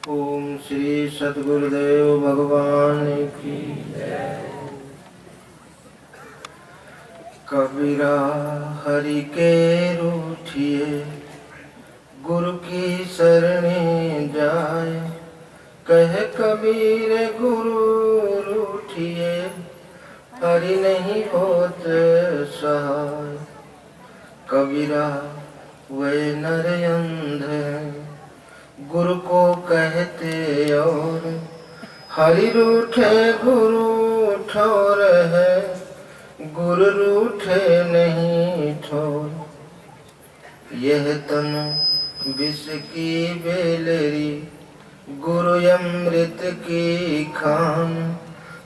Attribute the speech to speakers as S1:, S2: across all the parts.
S1: ओम श्री सद्गुरुदेव भगवान की जय। कबीरा हरि के रूठिए गुरु की शरणे जाए। कह कबीर गुरु रूठिए हरि नहीं होत सहाय। कबीरा वे नर अंध हैं गुरु को कहते और हरि रूठे गुरु ठोर है। गुरु रूठे नहीं ठोर। यह तन विष की बेलरी गुरु अमृत की खान।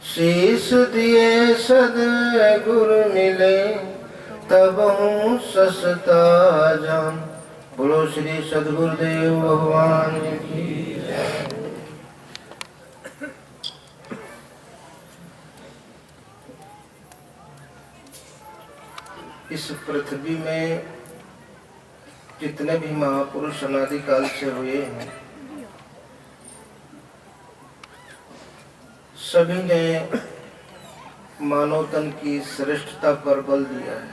S1: शीश दिए सद गुरु मिले तब हूँ सस्ता जान। बोलो श्री सद्गुरुदेव भगवान की जय। इस पृथ्वी में जितने भी महापुरुष अनादिकाल से हुए हैं सभी ने मानव तन की श्रेष्ठता पर बल दिया है।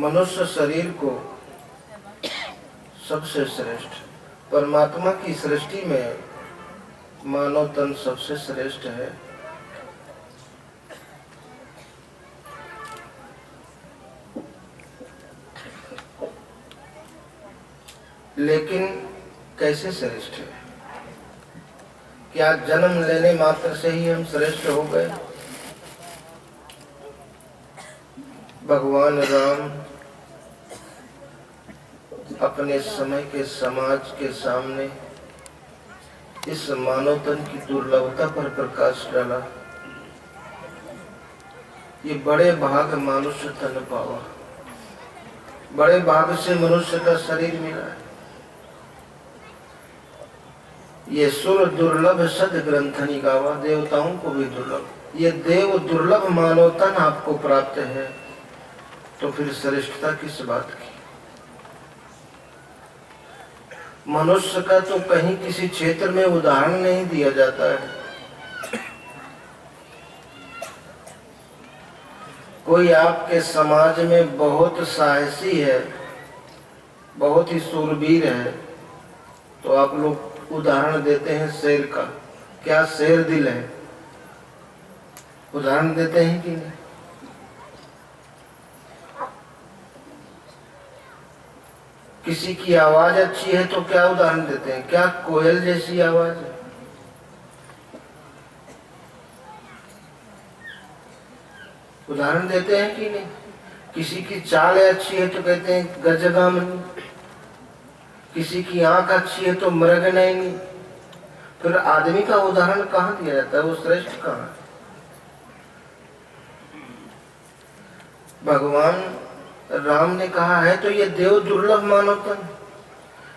S1: मनुष्य शरीर को सबसे श्रेष्ठ, परमात्मा की सृष्टि में मानव तन सबसे श्रेष्ठ है। लेकिन कैसे श्रेष्ठ है? क्या जन्म लेने मात्र से ही हम श्रेष्ठ हो गए? भगवान राम अपने समय के समाज के सामने इस मानव तन की दुर्लभता पर प्रकाश डाला। ये बड़े भाग मनुष्य तन पावा, बड़े भाग से मनुष्य का शरीर मिला है। ये सुर दुर्लभ सद ग्रंथनि गावा, देवताओं को भी दुर्लभ। ये देव दुर्लभ मानव तन आपको प्राप्त है तो फिर श्रेष्ठता किस बात की? मनुष्य का तो कहीं किसी क्षेत्र में उदाहरण नहीं दिया जाता है। कोई आपके समाज में बहुत साहसी है, बहुत ही शूरवीर है, तो आप लोग उदाहरण देते हैं शेर का। क्या शेर दिल है? उदाहरण देते हैं कि नहीं? किसी की आवाज अच्छी है तो क्या उदाहरण देते हैं? क्या कोयल जैसी आवाज है? उदाहरण देते हैं कि नहीं? किसी की चाल अच्छी है तो कहते हैं गजगामनी, किसी की आंख अच्छी है तो मृगनयनी। फिर आदमी का उदाहरण कहाँ दिया जाता है? वो श्रेष्ठ कहाँ है? भगवान राम ने कहा है तो ये देव दुर्लभ मानव तन,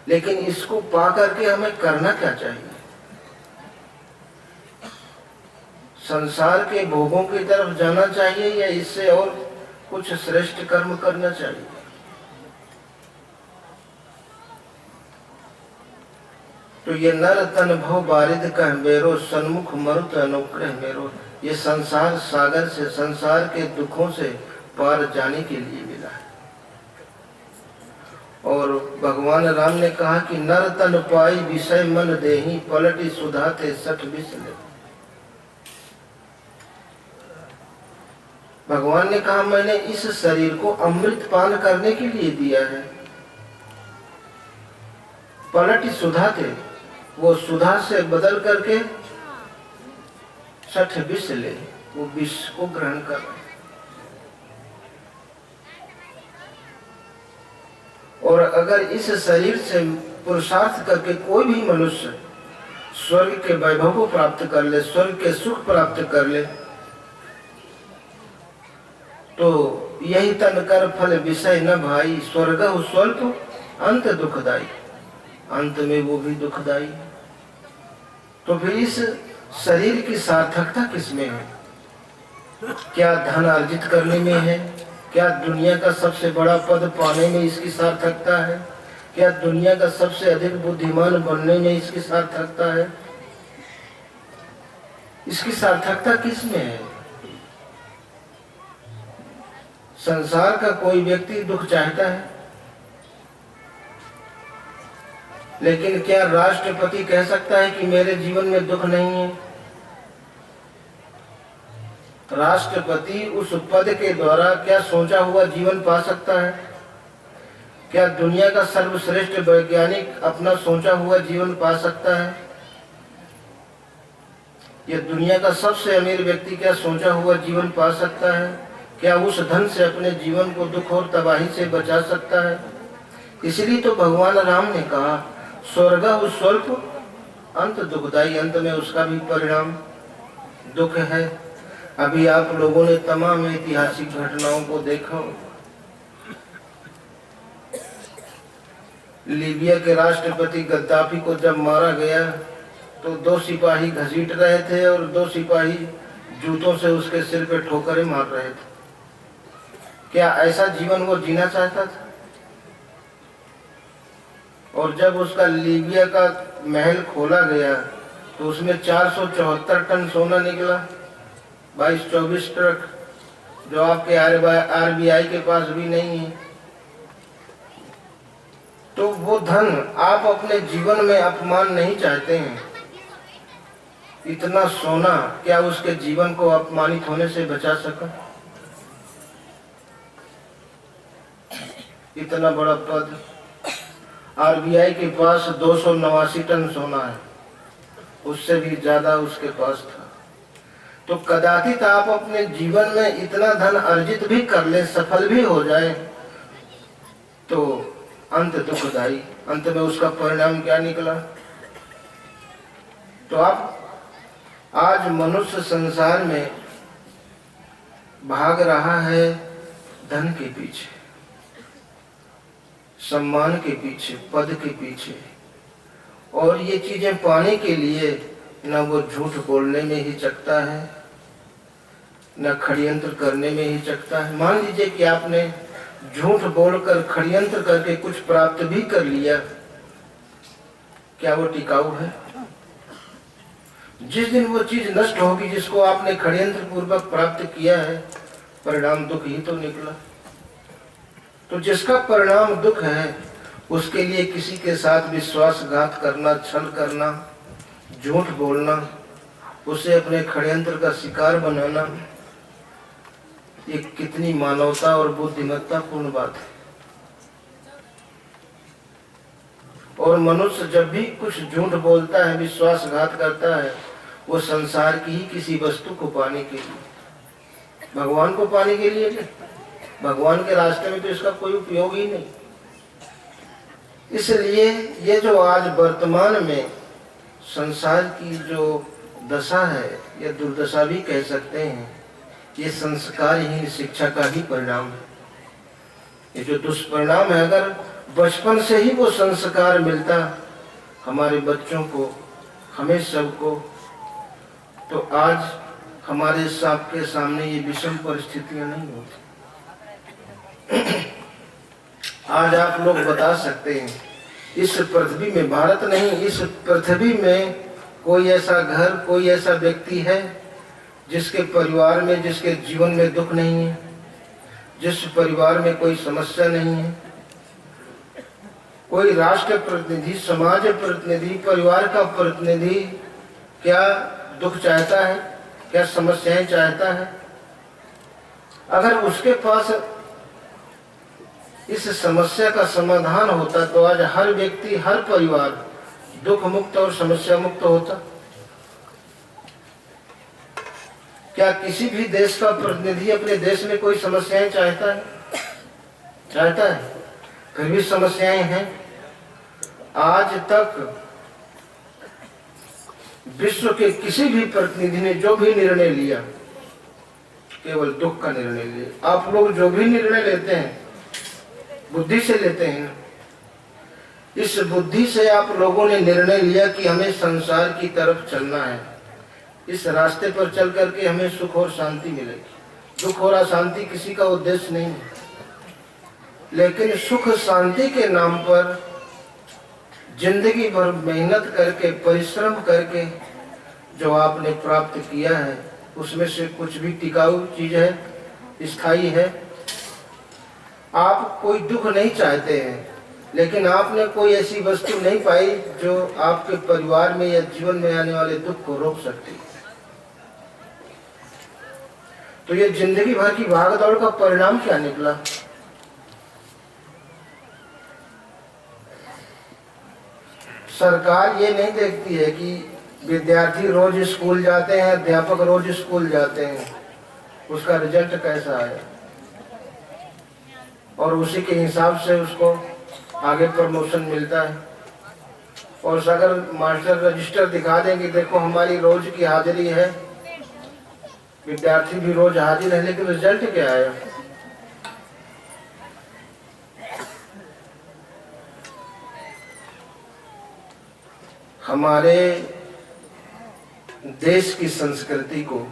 S1: लेकिन इसको पा करके हमें करना क्या चाहिए? संसार के भोगों की तरफ जाना चाहिए या इससे और कुछ श्रेष्ठ कर्म करना चाहिए? तो ये नर तन भव बारिद कह मेरो, सन्मुख मरुत अनुग्रह मेरो। ये संसार सागर से, संसार के दुखों से पार जाने के लिए मिला है। और भगवान राम ने कहा कि नर तन पाई विषय मन देही, पलटी सुधाते सठ बिसले। भगवान ने कहा मैंने इस शरीर को अमृत पान करने के लिए दिया है। पलटी सुधाते, वो सुधा से बदल करके सठ बिसले, वो विष को ग्रहण कर रहे। और अगर इस शरीर से पुरुषार्थ करके कोई भी मनुष्य स्वर्ग के वैभव को प्राप्त कर ले, स्वर्ग के सुख प्राप्त कर ले, तो यही तन कर फल विषय न भाई, स्वर्ग स्वल्प अंत दुखदाई। अंत में वो भी दुखदाई। तो फिर इस शरीर की सार्थकता किसमें है? क्या धन अर्जित करने में है? क्या दुनिया का सबसे बड़ा पद पाने में इसकी सार्थकता है? क्या दुनिया का सबसे अधिक बुद्धिमान बनने में इसकी सार्थकता है? इसकी सार्थकता किस में है? संसार का कोई व्यक्ति दुख चाहता है, लेकिन क्या राष्ट्रपति कह सकता है कि मेरे जीवन में दुख नहीं है? राष्ट्रपति उस पद के द्वारा क्या सोचा हुआ जीवन पा सकता है? क्या दुनिया का सर्वश्रेष्ठ वैज्ञानिक अपना सोचा हुआ जीवन पा सकता है? या दुनिया का सबसे अमीर व्यक्ति क्या सोचा हुआ जीवन पा सकता है? क्या उस धन से अपने जीवन को दुख और तबाही से बचा सकता है? इसलिए तो भगवान राम ने कहा, स्वर्गः स्वल्प अंत दुखदाई, अंत में उसका भी परिणाम दुख है। अभी आप लोगों ने तमाम ऐतिहासिक घटनाओं को देखा। लीबिया के राष्ट्रपति गद्दाफी को जब मारा गया तो 2 सिपाही घसीट रहे थे और 2 सिपाही जूतों से उसके सिर पे ठोकरें मार रहे थे। क्या ऐसा जीवन वो जीना चाहता था? और जब उसका लीबिया का महल खोला गया तो उसमें 474 टन सोना निकला, 22-24 ट्रक, जो आपके आरबीआई के पास भी नहीं है। तो वो धन, आप अपने जीवन में अपमान नहीं चाहते हैं? इतना सोना क्या उसके जीवन को अपमानित होने से बचा सका? इतना बड़ा पद, आरबीआई के पास 289 टन सोना है, उससे भी ज्यादा उसके पास था। तो कदाचित आप अपने जीवन में इतना धन अर्जित भी कर ले, सफल भी हो जाए, तो अंत दुखदाई, अंत में उसका परिणाम क्या निकला? तो आप आज मनुष्य संसार में भाग रहा है धन के पीछे, सम्मान के पीछे, पद के पीछे, और ये चीजें पाने के लिए न वो झूठ बोलने में हिचकता है, न षड्यंत्र करने में हिचकता है। मान लीजिए कि आपने झूठ बोलकर, षड्यंत्र करके कुछ प्राप्त भी कर लिया, क्या वो टिकाऊ है? जिस दिन वो चीज नष्ट होगी जिसको आपने षड्यंत्र पूर्वक प्राप्त किया है, परिणाम दुख ही तो निकला। तो जिसका परिणाम दुख है, उसके लिए किसी के साथ विश्वासघात करना, छल करना, झूठ बोलना, उसे अपने षड्यंत्र का शिकार बनाना, ये कितनी मानवता और बुद्धिमत्ता पूर्ण बात है। और मनुष्य जब भी कुछ झूठ बोलता है, विश्वासघात करता है, वो संसार की ही किसी वस्तु को पाने के लिए, भगवान को पाने के लिए नहीं। भगवान के रास्ते में तो इसका कोई उपयोग ही नहीं। इसलिए ये जो आज वर्तमान में संसार की जो दशा है, या दुर्दशा भी कह सकते हैं, ये संस्कारहीन शिक्षा का ही परिणाम है। ये जो दुष्परिणाम है, अगर बचपन से ही वो संस्कार मिलता हमारे बच्चों को, हमें सबको, तो आज हमारे सबके सामने ये विषम परिस्थितियां नहीं होती। आज आप लोग बता सकते हैं, इस पृथ्वी में, भारत नहीं, इस पृथ्वी में कोई ऐसा घर, कोई ऐसा व्यक्ति है जिसके परिवार में, जिसके जीवन में दुख नहीं है, जिस परिवार में कोई समस्या नहीं है? कोई राष्ट्र प्रतिनिधि, समाज प्रतिनिधि, परिवार का प्रतिनिधि क्या दुख चाहता है? क्या समस्याएं चाहता है? अगर उसके पास इस समस्या का समाधान होता तो आज हर व्यक्ति, हर परिवार दुख मुक्त और समस्या मुक्त होता। क्या किसी भी देश का प्रतिनिधि अपने देश में कोई समस्याएं चाहता है? चाहता है? फिर भी समस्याएं हैं। आज तक विश्व के किसी भी प्रतिनिधि ने जो भी निर्णय लिया, केवल दुख का निर्णय लिया। आप लोग जो भी निर्णय लेते हैं, बुद्धि से लेते हैं। इस बुद्धि से आप लोगों ने निर्णय लिया कि हमें संसार की तरफ चलना है, इस रास्ते पर चल करके हमें सुख और शांति मिलेगी। दुख और अशांति किसी का उद्देश्य नहीं है, लेकिन सुख शांति के नाम पर जिंदगी भर मेहनत करके परिश्रम करके जो आपने प्राप्त किया है उसमें से कुछ भी टिकाऊ चीज है, स्थायी है। आप कोई दुख नहीं चाहते हैं, लेकिन आपने कोई ऐसी वस्तु नहीं पाई जो आपके परिवार में या जीवन में आने वाले दुख को रोक सकती। तो ये जिंदगी भर की भागदौड़ का परिणाम क्या निकला? सरकार ये नहीं देखती है कि विद्यार्थी रोज स्कूल जाते हैं, अध्यापक रोज स्कूल जाते हैं, उसका रिजल्ट कैसा है, और उसी के हिसाब से उसको आगे प्रमोशन मिलता है। और अगर मास्टर रजिस्टर दिखा देंगे, देखो हमारी रोज की हाजिरी है, विद्यार्थी भी रोज हाजिर है, लेकिन रिजल्ट क्या आया? हमारे देश की संस्कृति को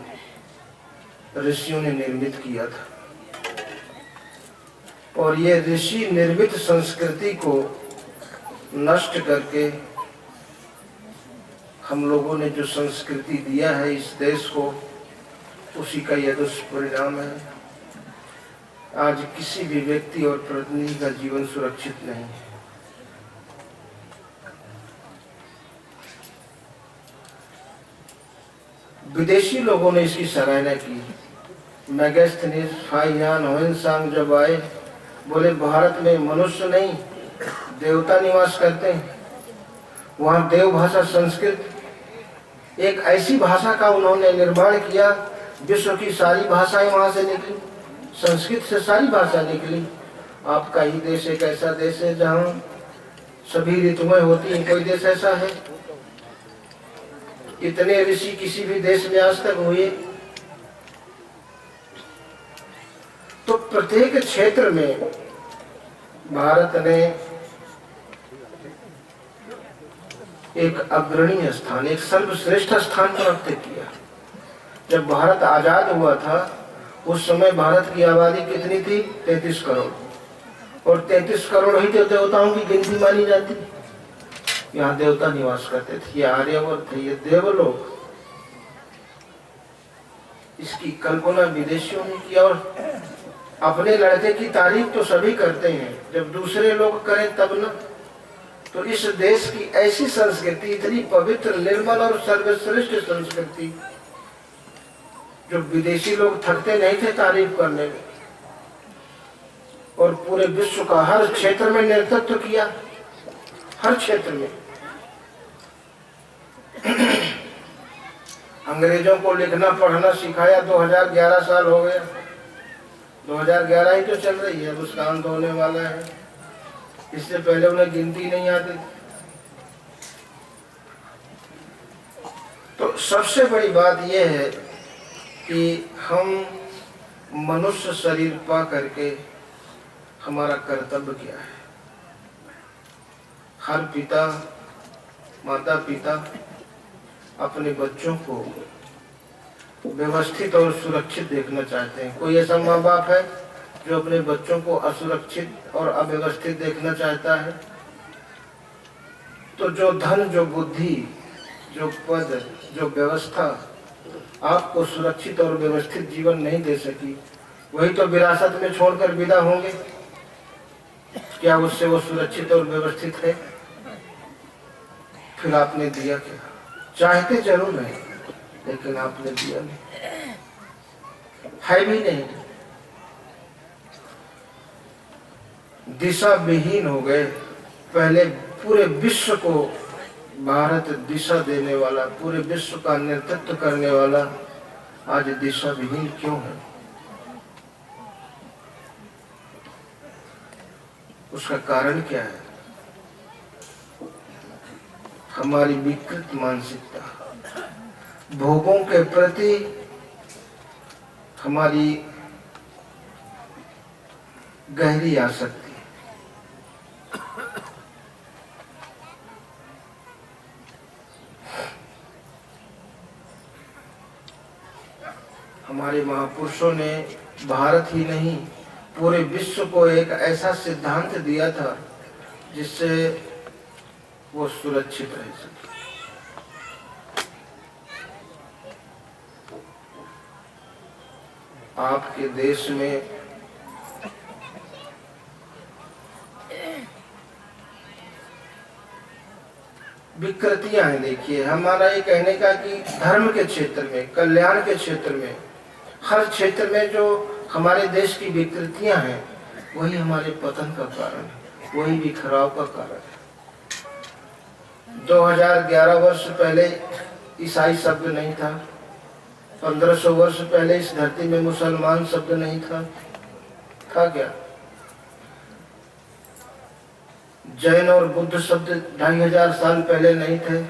S1: ऋषियों ने निर्मित किया था, और ये ऋषि निर्मित संस्कृति को नष्ट करके हम लोगों ने जो संस्कृति दिया है इस देश को, उसी का यह दुष्परिणाम है। आज किसी भी व्यक्ति और प्रतिनिधि का जीवन सुरक्षित नहीं है। विदेशी लोगों ने इसकी सराहना की। मैगस्थनीज, फाइयान, होइनसांग जब आए, बोले भारत में मनुष्य नहीं देवता निवास करते हैं। वहाँ देव भाषा संस्कृत, एक ऐसी भाषा का उन्होंने निर्माण किया, विश्व की सारी भाषाएं वहाँ से निकली, संस्कृत से सारी भाषा निकली। आपका ही देश एक ऐसा देश है जहाँ सभी ऋतुएं होती हैं, कोई देश ऐसा है? इतने ऋषि किसी भी देश में आज तक हुए? तो प्रत्येक क्षेत्र में भारत ने एक अग्रणी स्थान, एक सर्वश्रेष्ठ स्थान प्राप्त किया। जब भारत आजाद हुआ था उस समय भारत की आबादी कितनी थी? 33 करोड़, और 33 करोड़ ही तो देवताओं की गिनती मानी जाती। यहाँ देवता निवास करते थे, ये आर्यवर्त थे, ये देवलोक। इसकी कल्पना विदेशियों ने किया, और अपने लड़के की तारीफ तो सभी करते हैं, जब दूसरे लोग करें तब ना। तो इस देश की ऐसी संस्कृति, इतनी पवित्र, निर्मल और सर्वश्रेष्ठ संस्कृति, जो विदेशी लोग थकते नहीं थे तारीफ करने में, और पूरे विश्व का हर क्षेत्र में नेतृत्व किया, हर क्षेत्र में। अंग्रेजों को लिखना पढ़ना सिखाया, 2011 साल हो गया, 2011 ही तो चल रही है, उसका अंत होने वाला है। इससे पहले उन्हें गिनती नहीं आती। तो सबसे बड़ी बात यह है कि हम मनुष्य शरीर पा करके हमारा कर्तव्य क्या है। हर पिता, माता पिता अपने बच्चों को व्यवस्थित और सुरक्षित देखना चाहते हैं। कोई ऐसा माँ बाप है जो अपने बच्चों को असुरक्षित और अव्यवस्थित देखना चाहता है? तो जो धन, जो बुद्धि, जो पद, जो व्यवस्था आपको सुरक्षित और व्यवस्थित जीवन नहीं दे सकी, वही तो विरासत में छोड़कर विदा होंगे। क्या उससे वो सुरक्षित और व्यवस्थित है? फिर आपने दिया क्या? चाहते जरूर है, लेकिन आपने दिया नहीं, है भी नहीं। दिशा विहीन हो गए। पहले पूरे विश्व को भारत दिशा देने वाला, पूरे विश्व का नेतृत्व करने वाला, आज दिशा विहीन क्यों है? उसका कारण क्या है? हमारी विकृत मानसिकता, भोगों के प्रति हमारी गहरी आसक्ति। हमारे महापुरुषों ने भारत ही नहीं पूरे विश्व को एक ऐसा सिद्धांत दिया था जिससे वो सुरक्षित रह सके। आपके देश में विकृतियां हैं। देखिए, हमारा ये कहने का कि धर्म के क्षेत्र में, कल्याण के क्षेत्र में, हर क्षेत्र में जो हमारे देश की विकृतियां हैं वही हमारे पतन का कारण है, वही बिखराव का कारण है। 2011 वर्ष पहले ईसाई शब्द नहीं था, 1500 वर्ष पहले इस धरती में मुसलमान शब्द नहीं था क्या? जैन और बुद्ध शब्द 2500 साल पहले नहीं थे,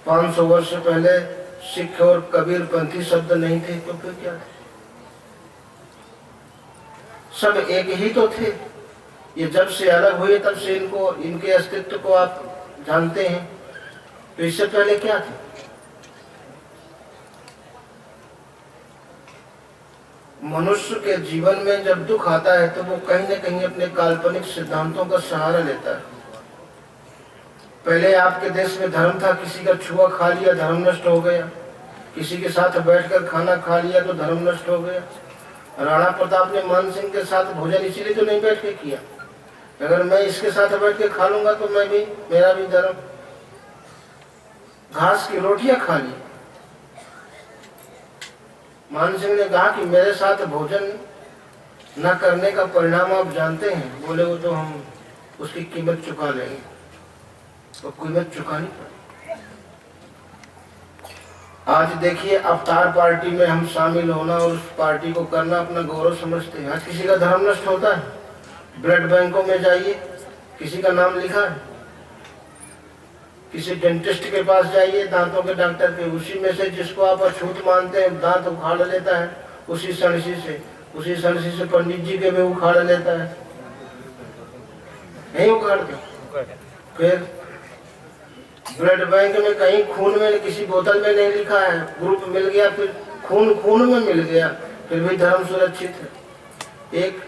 S1: 500 वर्ष पहले सिख और कबीरपंथी शब्द नहीं थे, तो फिर क्या थे? सब एक ही तो थे। ये जब से अलग हुए तब से इनके अस्तित्व को आप जानते हैं, तो इससे पहले क्या थे? मनुष्य के जीवन में जब दुख आता है तो वो कहीं न कहीं अपने काल्पनिक सिद्धांतों का सहारा लेता है। पहले आपके देश में धर्म था, किसी का छुआ खा लिया धर्म नष्ट हो गया, किसी के साथ बैठकर खाना खा लिया तो धर्म नष्ट हो गया। राणा प्रताप ने मान सिंह के साथ भोजन इसीलिए तो नहीं बैठ के किया, अगर मैं इसके साथ बैठ के खा लूंगा तो मेरा भी धर्म। घास की रोटियां खा ली। मान सिंह ने कहा कि मेरे साथ भोजन न करने का परिणाम आप जानते हैं। बोले वो तो हम उसकी कीमत चुका लेंगे, तो कीमत चुकानी पड़ी। आज देखिए, अवतार पार्टी में हम शामिल होना और उस पार्टी को करना अपना गौरव समझते हैं। आज किसी का धर्म नष्ट होता है, ब्लड बैंकों में जाइए, किसी का नाम लिखा है, किसी डेंटिस्ट के पास जाइए, दांतों के डॉक्टर के, उसी में से जिसको आप अछूत मानते हैं दांत उखाड़ लेता है, उसी सणसी से पंडित जी के भी उखाड़ लेता है, नहीं उखाड़ते। फिर ब्लड बैंक में कहीं खून में, किसी बोतल में नहीं लिखा है, ग्रुप मिल गया, फिर खून में मिल गया, फिर भी धर्म सुरक्षित है। एक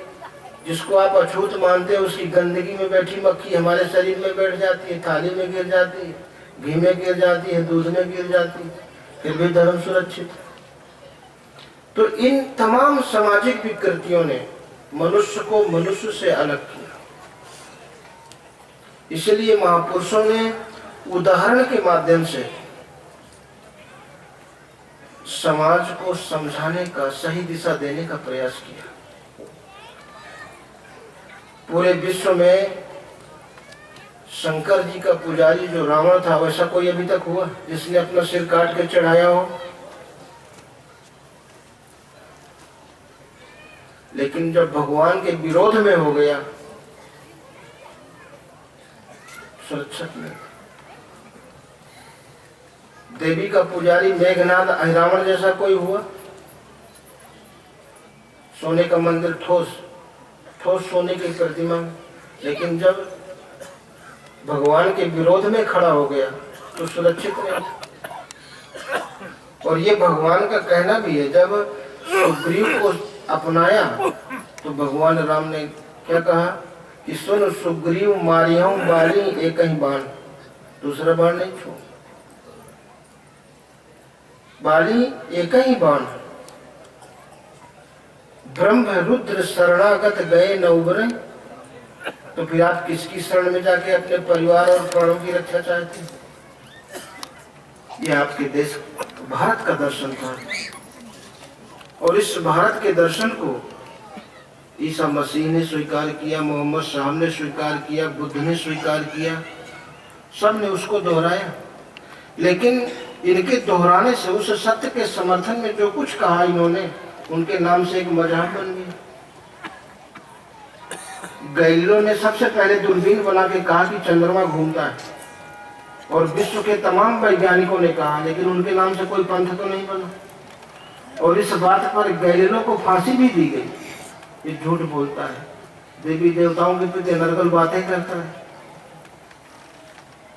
S1: जिसको आप अछूत मानते हैं उसकी गंदगी में बैठी मक्खी हमारे शरीर में बैठ जाती है, थाली में गिर जाती है, घी में गिर जाती है, दूध में गिर जाती है, फिर भी धर्म सुरक्षित है। तो इन तमाम सामाजिक विकृतियों ने मनुष्य को मनुष्य से अलग किया। इसलिए महापुरुषों ने उदाहरण के माध्यम से समाज को समझाने का, सही दिशा देने का प्रयास किया। पूरे विश्व में शंकर जी का पुजारी जो रावण था, वैसा कोई अभी तक हुआ जिसने अपना सिर काट के चढ़ाया हो? लेकिन जब भगवान के विरोध में हो गया, सुरक्षित में देवी का पुजारी मेघनाद अहिरावण जैसा कोई हुआ? सोने का मंदिर, ठोस सोने की प्रतिमा, लेकिन जब भगवान के विरोध में खड़ा हो गया तो सुरक्षित नहीं। और ये भगवान का कहना भी है, जब सुग्रीव को अपनाया तो भगवान राम ने क्या कहा कि सुन सुग्रीव मारियहूं बाली एक ही बाण, दूसरा बाण नहीं छू, बाली एक ही बाण। ब्रह्म रुद्र शरणागत गए न उबरे। तो फिर आप किसकी शरण में जाके अपने परिवार और प्राणों की रक्षा चाहते हैं? ये आपके देश भारत का दर्शन था, और इस भारत के दर्शन को ईसा मसीह ने स्वीकार किया, मोहम्मद साहब ने स्वीकार किया, बुद्ध ने स्वीकार किया, सब ने उसको दोहराया। लेकिन इनके दोहराने से, उस सत्य के समर्थन में जो कुछ कहा इन्होंने, उनके नाम से एक मजहब बन गया। गैलीलियो ने सबसे पहले दूरबीन बना के कहा कि चंद्रमा घूमता है, और विश्व के तमाम वैज्ञानिकों ने कहा, लेकिन उनके नाम से कोई पंथ तो नहीं बना। और इस बात पर गैलीलियो को फांसी भी दी गई। ये झूठ बोलता है, देवी देवताओं के प्रति अनर्गल बातें करता है।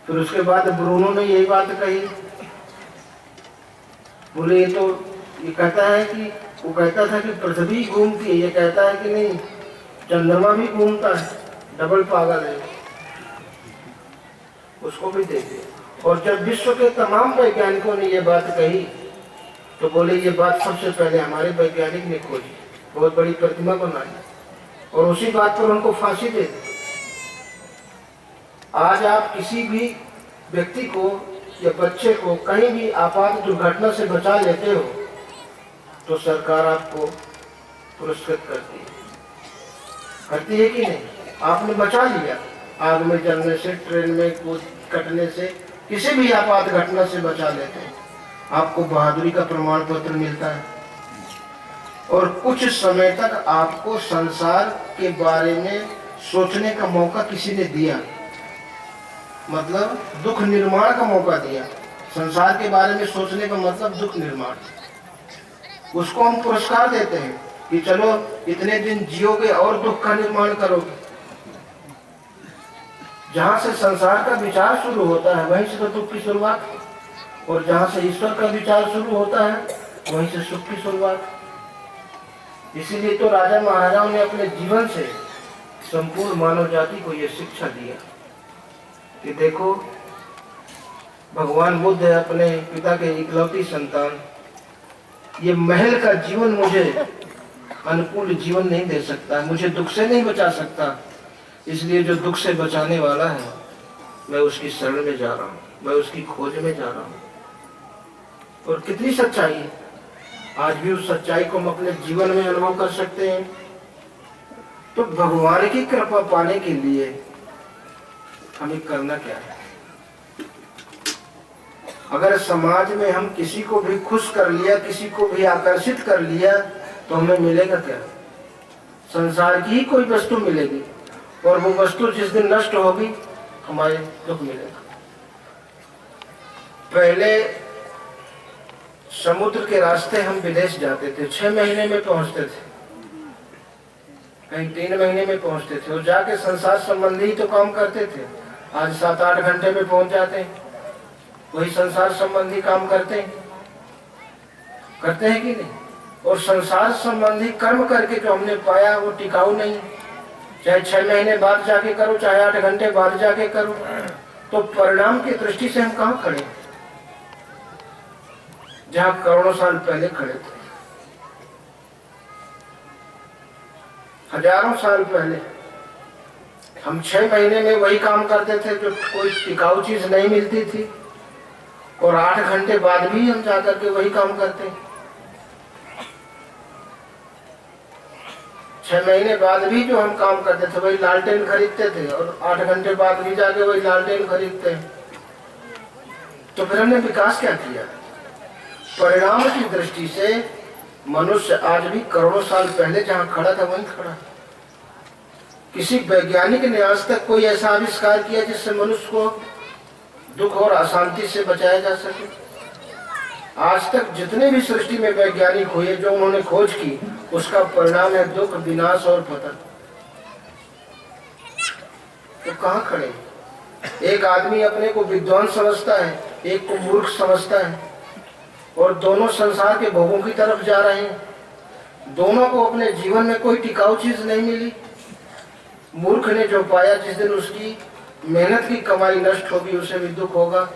S1: फिर उसके बाद ब्रूनो ने यही बात कही, बोले ये कहता है कि, वो कहता था कि पृथ्वी घूमती है, ये कहता है कि नहीं चंद्रमा भी घूमता है, डबल पागल है। उसको भी दे दिया। और जब विश्व के तमाम वैज्ञानिकों ने ये बात कही तो बोले ये बात सबसे पहले हमारे वैज्ञानिक ने खोजी, बहुत बड़ी प्रतिमा बनाई और उसी बात पर उनको फांसी दे दी। आज आप किसी भी व्यक्ति को या बच्चे को कहीं भी आपात दुर्घटना से बचा लेते हो तो सरकार आपको पुरस्कृत करती है कि नहीं? आपने बचा लिया, आग में जलने से, ट्रेन में कूद कटने से, किसी भी आपात घटना से बचा लेते हैं, आपको बहादुरी का प्रमाण पत्र मिलता है। और कुछ समय तक आपको संसार के बारे में सोचने का मौका किसी ने दिया, मतलब दुख निर्माण का मौका दिया। संसार के बारे में सोचने का मतलब दुख निर्माण, उसको हम पुरस्कार देते हैं कि चलो इतने दिन जियोगे और दुख का निर्माण करोगे। जहां से संसार का विचार शुरू होता है वहीं से तो दुख की शुरुआत है, और जहां से ईश्वर का विचार शुरू होता है वहीं से सुख की शुरुआत। इसीलिए तो राजा महाराजाओं ने अपने जीवन से संपूर्ण मानव जाति को यह शिक्षा दिया कि देखो, भगवान बुद्ध है अपने पिता के इकलौती संतान, ये महल का जीवन मुझे अनुकूल जीवन नहीं दे सकता, मुझे दुख से नहीं बचा सकता, इसलिए जो दुख से बचाने वाला है मैं उसकी शरण में जा रहा हूँ, मैं उसकी खोज में जा रहा हूँ। और कितनी सच्चाई है, आज भी उस सच्चाई को हम अपने जीवन में अनुभव कर सकते हैं। तो भगवान की कृपा पाने के लिए हमें करना क्या है? अगर समाज में हम किसी को भी खुश कर लिया, किसी को भी आकर्षित कर लिया तो हमें मिलेगा क्या? संसार की ही कोई वस्तु मिलेगी, और वो वस्तु जिस दिन नष्ट होगी हमारे दुख मिलेगा। पहले समुद्र के रास्ते हम विदेश जाते थे, 6 महीने में पहुंचते थे, कहीं 3 महीने में पहुंचते थे, और जाके संसार संबंधी तो काम करते थे। आज 7-8 घंटे में पहुंच जाते हैं, वही संसार संबंधी काम करते हैं कि नहीं? और संसार संबंधी कर्म करके जो हमने पाया वो टिकाऊ नहीं, चाहे 6 महीने बाद जाके करो, चाहे 8 घंटे बाद जाके करो, तो परिणाम की दृष्टि से हम कहाँ खड़े? जहां करोड़ों साल पहले खड़े थे, हजारों साल पहले हम 6 महीने में वही काम करते थे जो कोई टिकाऊ चीज नहीं मिलती थी, और 8 घंटे बाद भी हम जाकर के वही काम करते हैं। 6 महीने बाद भी जो हम काम करते थे वही लालटेन खरीदते थे, और 8 घंटे बाद भी जाके वही लालटेन खरीदते हैं। तो फिर हमने विकास क्या किया? परिणाम की दृष्टि से मनुष्य आज भी करोड़ों साल पहले जहां खड़ा था वहीं खड़ा। किसी वैज्ञानिक ने आज तक कोई ऐसा आविष्कार किया जिससे मनुष्य को दुख और अशांति से बचाया जा सके? आज तक जितने भी सृष्टि में वैज्ञानिक हुए, जो उन्होंने खोज की, उसका परिणाम है दुख, विनाश और पतन। तो कहाँ खड़े? एक आदमी अपने को विद्वान समझता है, एक को मूर्ख समझता है, और दोनों संसार के भोगों की तरफ जा रहे हैं। दोनों को अपने जीवन में कोई टिकाऊ चीज नहीं मिली। मूर्ख ने जो पाया, जिस दिन उसकी मेहनत की कमाई नष्ट होगी उसे भी दुख होगा,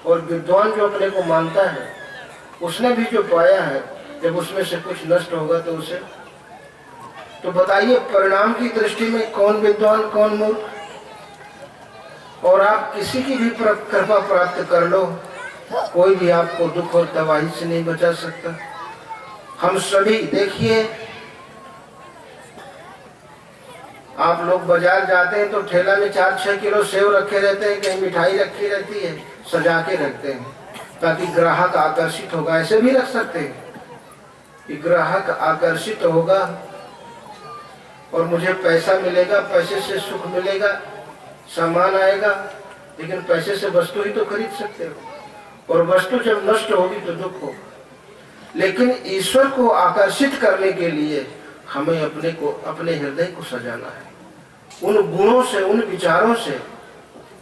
S1: और विद्वान जो अपने को मानता है उसने भी जो पाया है, जब उसमें से कुछ नष्ट होगा तो उसे। तो बताइए, परिणाम की दृष्टि में कौन विद्वान कौन मूर्ख? और आप किसी की भी कृपा प्राप्त कर लो, कोई भी आपको दुख और तबाही से नहीं बचा सकता। हम सभी देखिए, आप लोग बाजार जाते हैं तो ठेला में 4-6 किलो सेव रखे रहते हैं, कहीं मिठाई रखी रहती है, सजा के रखते हैं ताकि ग्राहक आकर्षित होगा। ऐसे भी रख सकते हैं कि ग्राहक आकर्षित होगा और मुझे पैसा मिलेगा, पैसे से सुख मिलेगा, सामान आएगा, लेकिन पैसे से वस्तु ही तो खरीद सकते हो, और वस्तु जब नष्ट होगी तो दुख होगा। लेकिन ईश्वर को आकर्षित करने के लिए हमें अपने हृदय को सजाना है उन गुणों से, उन विचारों से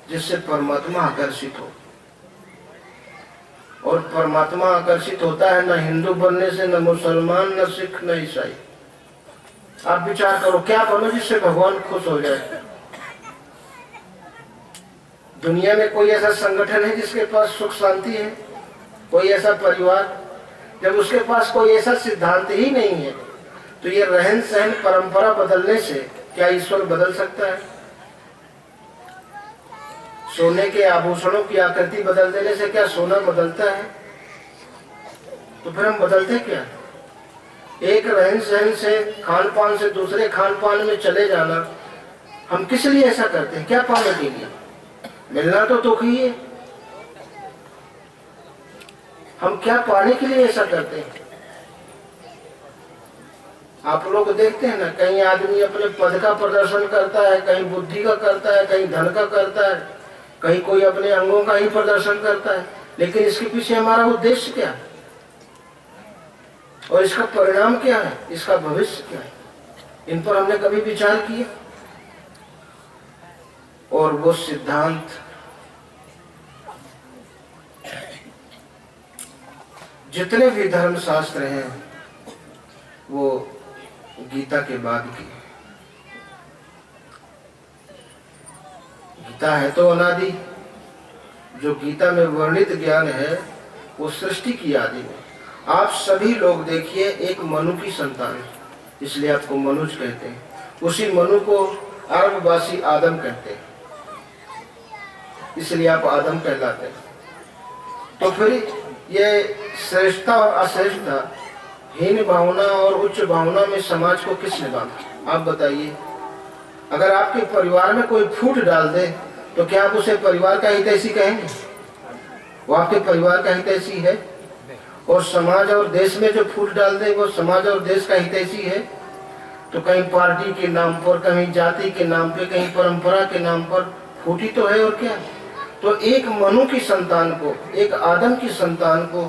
S1: जिससे परमात्मा आकर्षित हो। और परमात्मा आकर्षित होता है न हिंदू बनने से, न मुसलमान, न सिख, न ईसाई। आप विचार करो, क्या करो जिससे भगवान खुश हो जाए? दुनिया में कोई ऐसा संगठन है जिसके पास सुख शांति है? कोई ऐसा परिवार? जब उसके पास कोई ऐसा सिद्धांत ही नहीं है तो ये रहन सहन परंपरा बदलने से क्या ईश्वर बदल सकता है? सोने के आभूषणों की आकृति बदल देने से क्या सोना बदलता है? तो फिर हम बदलते क्या? एक रहन सहन से, खान पान से दूसरे खान पान में चले जाना, हम किस लिए ऐसा करते हैं? क्या पाने के लिए? मिलना तो दुख ही है। हम क्या पाने के लिए ऐसा करते हैं? आप लोग देखते हैं ना, कहीं आदमी अपने पद का प्रदर्शन करता है, कहीं बुद्धि का करता है, कहीं धन का करता है, कहीं कोई अपने अंगों का ही प्रदर्शन करता है, लेकिन इसके पीछे हमारा उद्देश्य क्या है और इसका परिणाम क्या है, इसका भविष्य क्या है? इन पर हमने कभी विचार किया? और वो सिद्धांत जितने भी धर्म शास्त्र हैं वो गीता के बाद की। गीता है तो अनादि। जो गीता में वर्णित ज्ञान है वो सृष्टि की आदि में। आप सभी लोग देखिए, एक मनु की संतान है, इसलिए आपको मनुज कहते हैं। उसी मनु को अरबवासी आदम कहते हैं, इसलिए आप आदम कहलाते हैं। तो फिर ये श्रेष्ठता और अश्रेष्ठता, हीन भावना और उच्च भावना में समाज को किसने बांधा? आप बताइए। अगर आपके परिवार में कोई फूट डाल दे तो क्या आप उसे परिवार का हितैषी कहेंगे? वो आपके परिवार का हितैषी है। और समाज और देश में जो फूट डाल दे वो समाज और देश का हितैषी है। तो कहीं पार्टी के नाम पर, कहीं जाति के नाम पे, कहीं परंपरा के नाम पर फूटी तो है। और क्या? तो एक मनु की संतान को, एक आदम की संतान को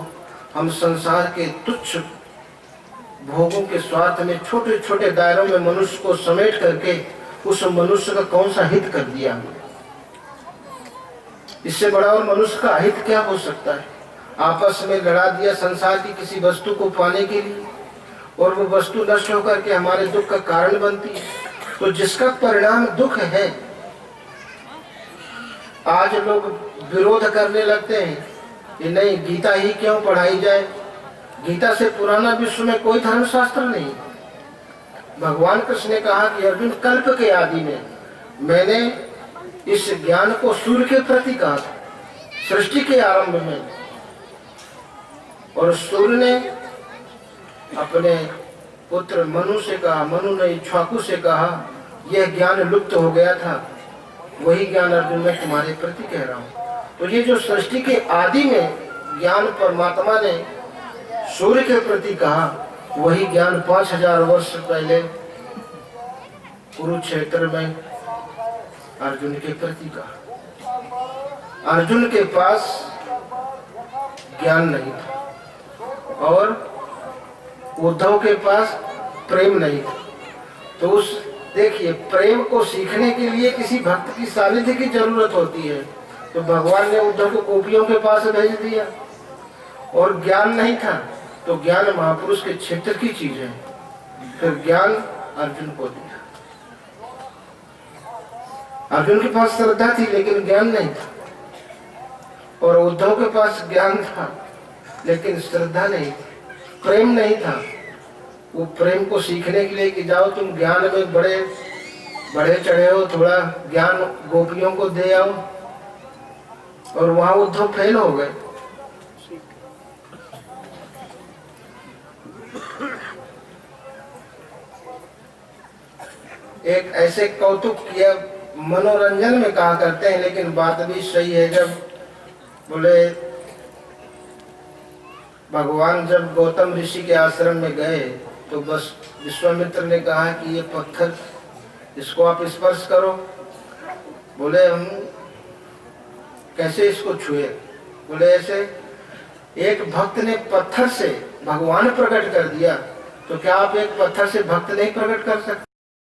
S1: हम संसार के तुच्छ भोगों के स्वार्थ में छोटे छोटे दायरों में मनुष्य को समेट करके उस मनुष्य का कौन सा हित कर दिया हमने? इससे बड़ा और मनुष्य का हित क्या हो सकता है? आपस में लड़ा दिया संसार की किसी वस्तु को पाने के लिए, और वो वस्तु नष्ट होकर के हमारे दुख का कारण बनती है। तो जिसका परिणाम दुख है, आज लोग विरोध करने लगते हैं कि नहीं, गीता ही क्यों पढ़ाई जाए? गीता से पुराना विश्व में कोई धर्मशास्त्र नहीं। भगवान कृष्ण ने कहा कि अर्जुन, कल्प के आदि में मैंने इस ज्ञान को सूर्य के प्रति कहा था, सृष्टि के आरंभ में। और सूर्य ने अपने पुत्र मनु से कहा, मनु ने इक्ष्वाकु से कहा, यह ज्ञान लुप्त हो गया था, वही ज्ञान अर्जुन मैं तुम्हारे प्रति कह रहा हूँ। तो ये जो सृष्टि के आदि में ज्ञान परमात्मा ने सूर्य के प्रति कहा, वही ज्ञान 5000 वर्ष पहले कुरुक्षेत्र में अर्जुन के प्रति कहा। अर्जुन के पास ज्ञान नहीं था और उद्धव के पास प्रेम नहीं था। तो उस देखिए, प्रेम को सीखने के लिए किसी भक्त की सानिध्य की जरूरत होती है। तो भगवान ने उद्धव को गोपियों के पास भेज दिया। और ज्ञान नहीं था तो ज्ञान महापुरुष के क्षेत्र की चीज है, फिर ज्ञान अर्जुन को दिया। अर्जुन के पास श्रद्धा थी लेकिन ज्ञान नहीं था, और उद्धव के पास ज्ञान था लेकिन श्रद्धा नहीं थी, प्रेम नहीं था। वो प्रेम को सीखने के लिए कि जाओ तुम ज्ञान में बड़े चढ़े हो, थोड़ा ज्ञान गोपियों को दे आओ, और वहां उद्धव फेल हो गए। एक ऐसे कौतुक किया, मनोरंजन में कहा करते हैं लेकिन बात भी सही है। जब बोले भगवान जब गौतम ऋषि के आश्रम में गए तो बस विश्वामित्र ने कहा कि ये पत्थर, इसको आप स्पर्श करो। बोले हम कैसे इसको छुए? बोले ऐसे। एक भक्त ने पत्थर से भगवान प्रकट कर दिया, तो क्या आप एक पत्थर से भक्त नहीं प्रकट कर सकते?